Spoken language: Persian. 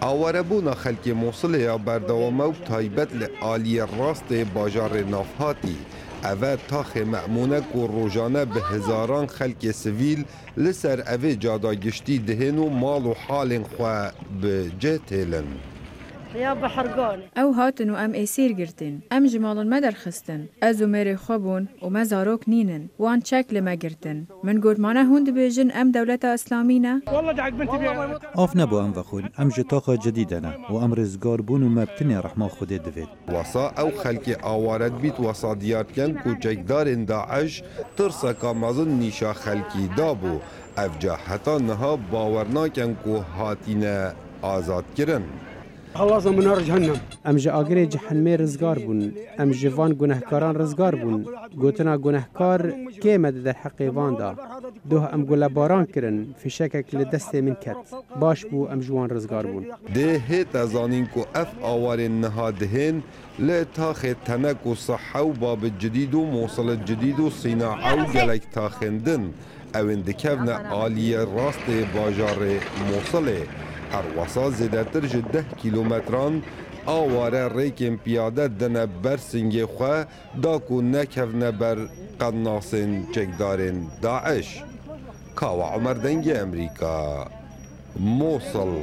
آواربونا خلک موصل یا بردوامه و تایبت لعالی راست باجار نافهاتی اوه تاخ مأمونه که روزانه به هزاران خلک سویل لسر اوه جادا گشتی دهن و مال و حال خواه به جه تیلن. او هاتن و ام ایسیر گرتن ام جمالن ما درخستن از و میری خوابون و ما زاروک نینن وان چکل ما گرتن من گود مانه هند بیجن ام دولت اسلامی نه آف نبو ام وخون ام جتاق جدیدنه و ام رزگار بون و مبتنی رحمه خوده دوید وصا او خلک آوارد بیت وصا دیارکن کوچکدار داعش ترسا کامازن نیشا خلکی دابو افجا حتا نها باورناکن که هاتین آزاد کرن. خلاص من نار جهنم ام جا آگر جهنم رزگار بون ام جوان گناهکاران رزگار بون گوتنا گناهکار که مد در حق وان دا دوه ام گل باران کرن فشکک لدست من کت باش بو ام جوان رزگار بون ده هیت زانین کو اف آوار نهادهن لتاخ تنک و صحه و باب جدید و موصل جدید و صناعه و گلک تاخندن او اندکفن آلی راست باجار موصله ارواسا زیدتر 10 کیلومتران آواره ریکن پیاده دنه بر سنگ خواه داکو نکفنه بر قناصن چکدارن داعش. کاوا عمر دنگ امریکا موصل.